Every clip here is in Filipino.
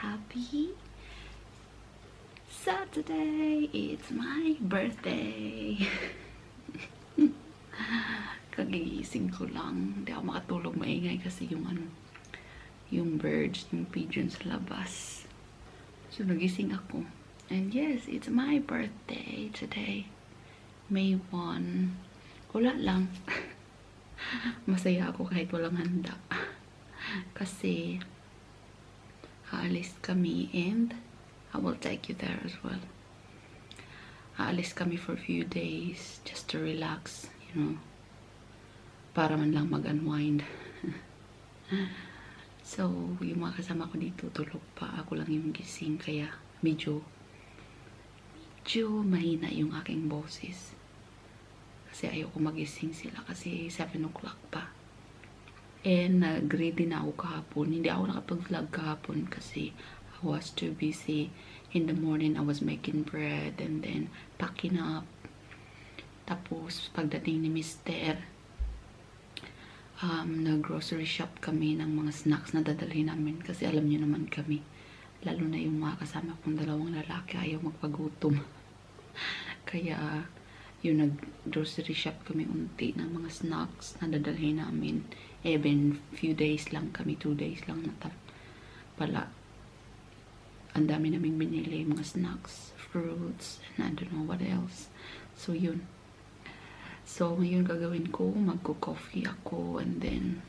happy Saturday. It's my birthday. Kagigising ko lang. Hindi ako makatulog maingay kasi yung birds, yung pigeons sa labas. So nagising ako. And yes, it's my birthday today. May 1. Wala lang. Masaya ako kahit walang handa. Kasi aalis kami and I will take you there as well. Aalis kami for a few days just to relax, you know. Para man lang mag-unwind. So, yung mga kasama ko dito tulog pa. Ako lang yung gising kaya medyo mahina yung aking boses. Kasi ayoko magising sila kasi 7 o'clock pa. And nag-ready na ako kahapon. Hindi ako nakapag-vlog kahapon kasi I was too busy. In the morning, I was making bread and then packing up. Tapos, pagdating ni Mister, nag-grocery shop kami ng mga snacks na dadalhin namin. Kasi alam niyo naman kami, lalo na yung mga kasama kong 2 lalaki, ayaw magpagutom. Kaya, yung nag-grocery shop kami unti ng mga snacks na dadalhin namin. Even few days lang kami, 2 days lang na pala. Ang dami naming binili, mga snacks, fruits, and I don't know what else. So, yun. So, ngayon gagawin ko, magko-coffee ako, and then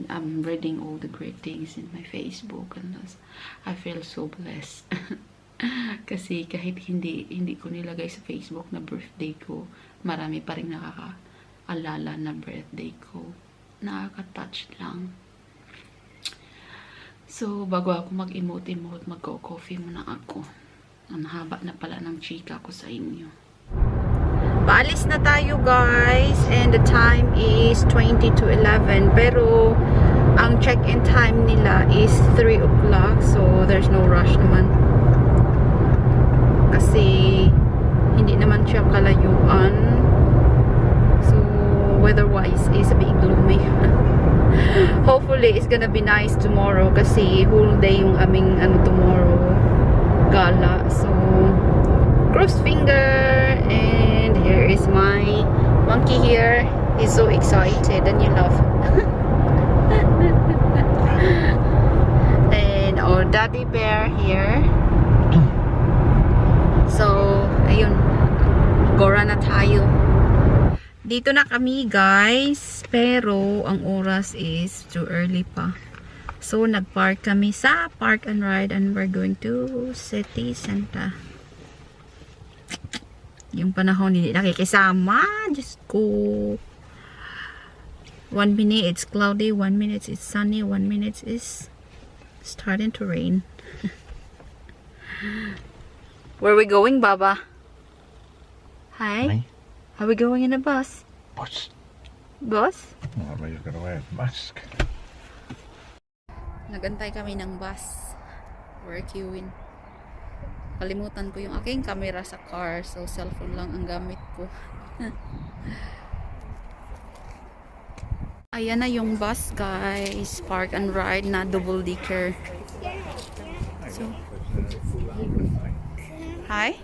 I'm reading all the great things in my Facebook, and I feel so blessed. Kasi kahit hindi ko nilagay sa Facebook na birthday ko, marami pa rin nakakaalala na birthday ko. Nakaka-touch lang. So, bago ako mag-emote-emote, magko-coffee muna ako. Ang haba na pala ng chika ko sa inyo. Paalis na tayo, guys. And the time is 20 to 11. Pero, ang check-in time nila is 3 o'clock. So, there's no rush naman. Kasi, hindi naman siya kalayuan. So, weather-wise is a bit gloomy. Hopefully, it's gonna be nice tomorrow kasi whole day yung aming tomorrow gala. So, cross finger. And here is my monkey here. He's so excited and you love. And our daddy bear here. So, ayun. Gora na tayo. Dito na kami, guys. Pero, ang oras is too early pa. So, nag-park kami sa Park and Ride and we're going to City Center. Yung panahon, hindi nakikisama. Diyos ko. 1 minute it's cloudy, 1 minute it's sunny, 1 minute is starting to rain. Where are we going, Baba? Hi? Are we going in a bus? Bus? Bus? Oh, I you've got to wear a mask. Nagantay kami ng bus. We're queuing. Kalimutan ko yung aking camera sa car. So, cellphone lang ang gamit ko. Ayan na yung bus, guys. Park and Ride na double decker. So, hi?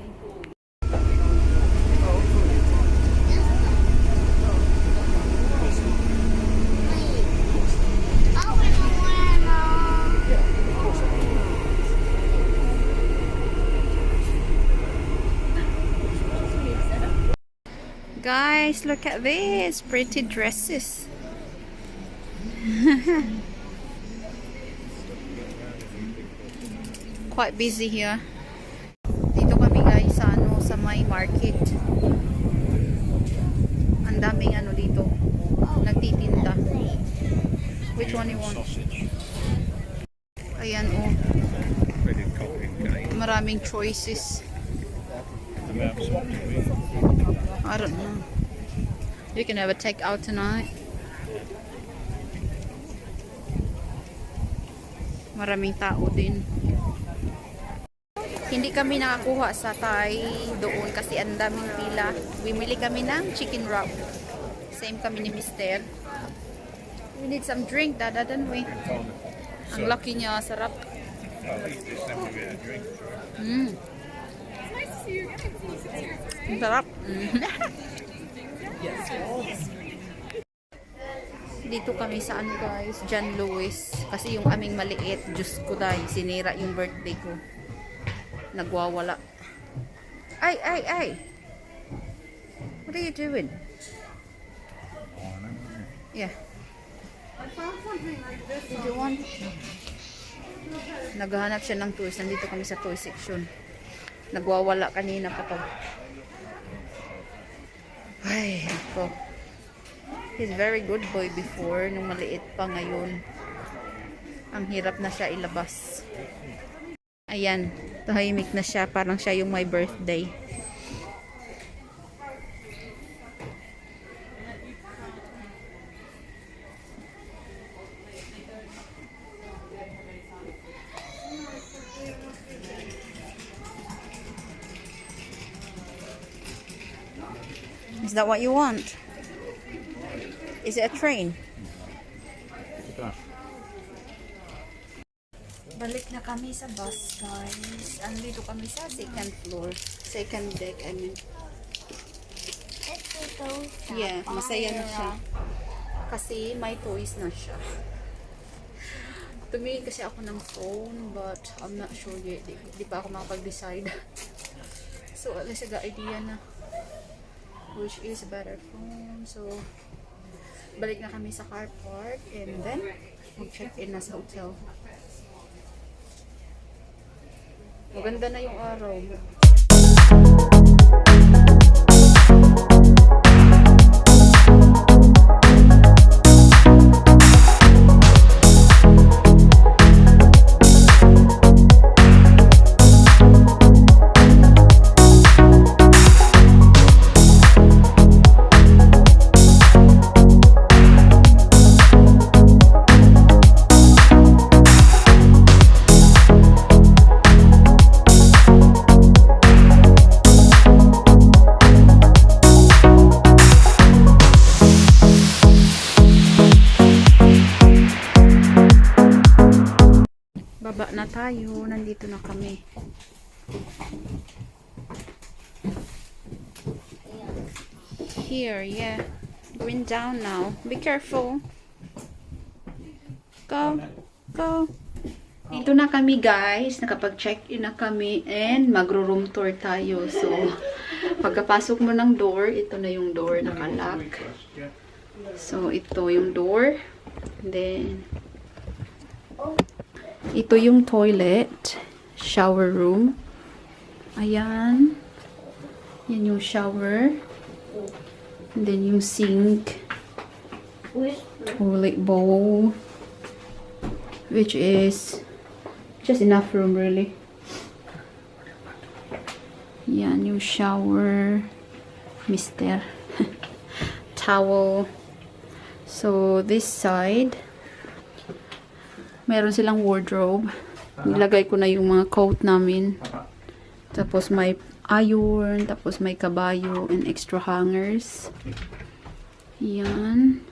Guys, look at this pretty dresses. Quite busy here. Dito kami, guys, sa may market. Ang daming dito nagtitinda. Which one you want? Ayan, oh. Maraming choices. I don't know. You can have a take out tonight. Maraming tao din. Hindi kami nakakuha sa Thai doon kasi ang daming pila. Bumili kami ng chicken wrap. Same kami ni Mister. We need some drink, Dada, don't we? Ang laki niya, sarap. Mm. Ang sarap. Dito kami sa ano guys, John Lewis. Kasi yung aming maliit, Diyos ko dahil, sinira yung birthday ko. Nagwawala. Ay! What are you doing? Yeah. Did you want? Naghahanap siya ng toys. Nandito kami sa toy section. Nagwawala kanina pa to. Ay, ako. He's very good boy before. Nung maliit pa, ngayon ang hirap na siya ilabas. Ayan. Tahimik na siya. Parang siya yung my birthday. Is that what you want? Is it a train? Balik na kami sa bus, guys. Andito kami sa second floor. Second deck, I mean. Yeah, masaya na siya. Kasi may toys na siya. Tumingin kasi ako ng phone, but I'm not sure yet. Di pa ako makapag-decide. So, at least I got idea na which is a better phone. So, balik na kami sa car park and then mag-check-in na sa hotel. Maganda na yung araw. Baba na tayo. Nandito na kami. Here, yeah. Going down now. Be careful. Go. Dito na kami, guys. Nakapag-check-in na kami and magro-room tour tayo. So, pagkapasok mo ng door, ito na yung door, nakalock. So, ito yung door. Then, ito yung toilet, shower room. Ayan. Yan yung shower. And then yung sink. Toilet bowl. Which is just enough room really. Yan yung shower. Mister. Towel. So this side, meron silang wardrobe. Nilagay ko na yung mga coat namin. Tapos may iron. Tapos may kabayo and extra hangers. Yan.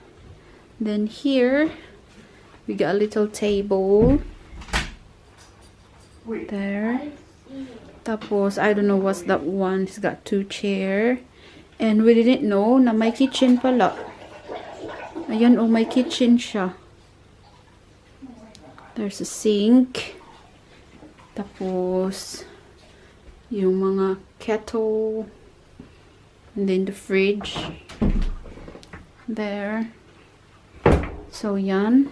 Then here, we got a little table. There. Tapos, I don't know what's that one. It's got 2 chairs. And we didn't know na may kitchen pala. Ayan, oh, may kitchen siya. There's a sink. Tapos, yung mga kettle. And then the fridge. There. So, yan.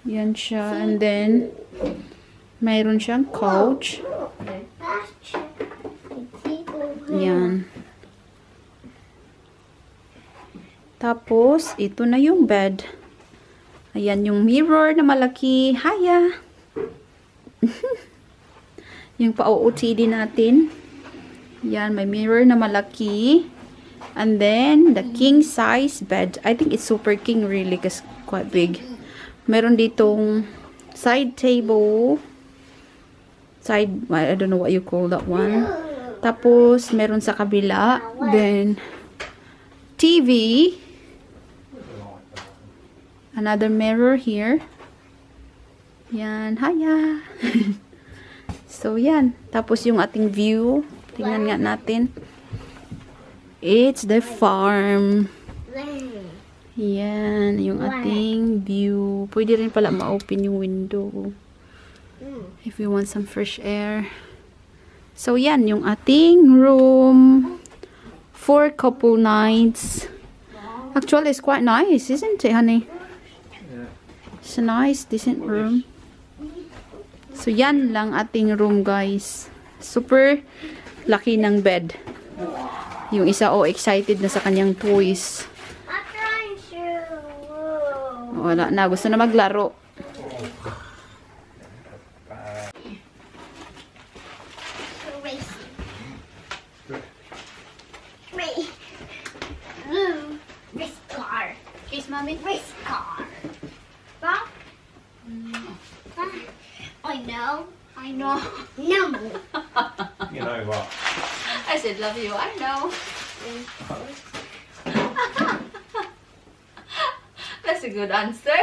Yan siya. And then, mayroon siyang couch. Yan. Tapos, ito na yung bed. Ayan yung mirror na malaki. Hiya! Yung pa-OOTD natin. Yan, may mirror na malaki. And then, the king size bed. I think it's super king really because quite big. Meron ditong side table. Side, I don't know what you call that one. Tapos, meron sa kabila. Then, TV. Another mirror here. Yan, haya. So, yan. Tapos yung ating view. Tingnan nga natin. It's the farm. Yan, yung ating view. Pwede rin pala ma-open yung window. If you want some fresh air. So, yan, yung ating room. 4 couple nights. Actually, it's quite nice, isn't it, honey? It's a nice, decent room. So, yan lang ating room, guys. Super laki ng bed. Yung isa, excited na sa kanyang toys. Wala na, gusto na maglaro. Race car. Kiss, mommy. Race car. Bob? I know. I know. No. You know what? I said love you. I know. That's a good answer.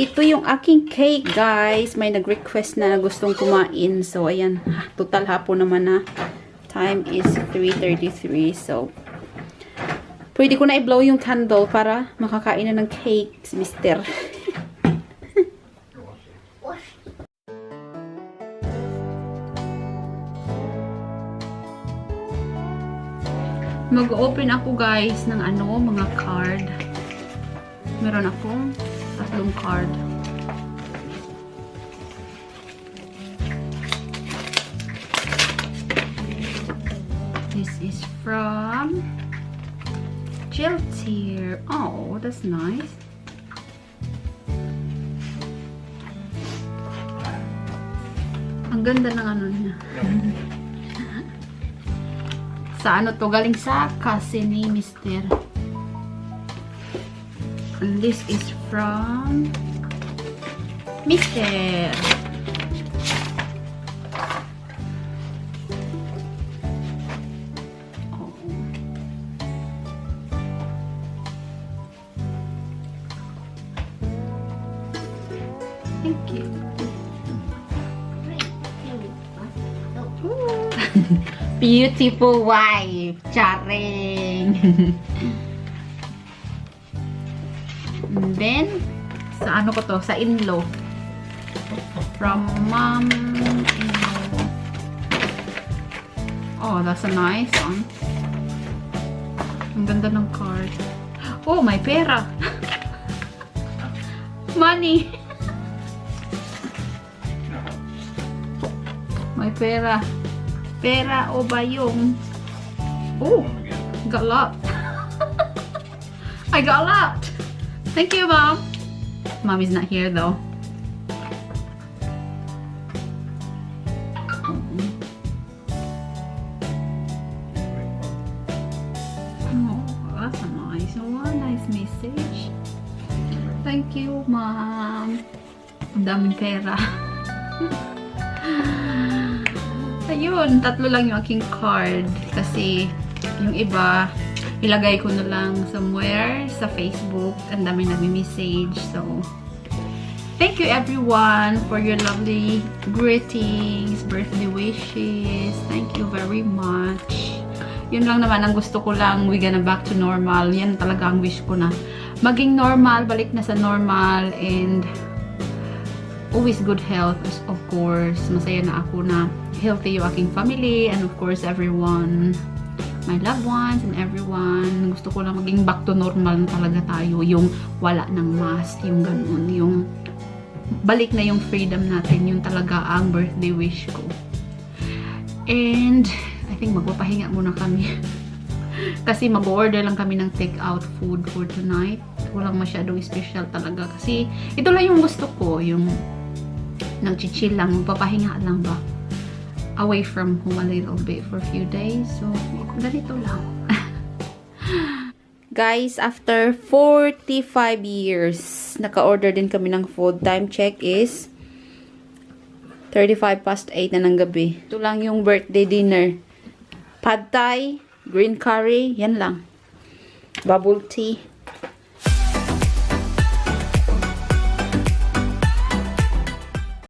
Ito yung aking cake, guys. May nag-request na gustong kumain. So, ayan. Total hapon naman na. Time is 3:33. So, pwede ko na i-blow yung candle para makakain na ng cake si Mister. Mag-open ako, guys, ng mga card. Meron akong 3 card. This is from Jiltier. Oh, that's nice. Ang ganda ng niya. Sa to? Galing sa kasi ni Mister. And this is from Mister. Oh. Thank you. Beautiful wife. Charing. And then, sa ko to? Sa in-law. From mom-in-law. Oh, that's a nice one. Ang ganda ng card. Oh, may pera. Money. May pera. Pera o bayong. Oh, got a lot. I got a lot. Thank you, Mom. Mommy's not here, though. Oh, that's a nice one. Nice message. Thank you, Mom. Ang daming pera. Ayun, 3 lang yung aking card. Kasi, yung iba, ilagay ko na lang somewhere sa Facebook. Ang dami nag-message. So, thank you everyone for your lovely greetings, birthday wishes. Thank you very much. Yun lang naman, ang gusto ko lang, we gonna back to normal. Yan talaga ang wish ko na. Maging normal, balik na sa normal, and always good health, of course. Masaya na ako na healthy yung aking family, and of course, everyone. My loved ones and everyone. Gusto ko lang maging back to normal na talaga tayo. Yung wala ng mask, yung ganun. Yung balik na yung freedom natin. Yung talaga ang birthday wish ko. And, I think magpapahinga muna kami. Kasi mag-order lang kami ng take-out food for tonight. Walang masyadong special talaga. Kasi, ito lang yung gusto ko. Yung nag-chill lang. Magpapahinga lang ba? Away from home a little bit for a few days. So, ganito lang. Guys, after 45 years, naka-order din kami ng food. Time check is 35 past 8 na ng gabi. Ito lang yung birthday dinner. Pad Thai, green curry, yan lang. Bubble tea.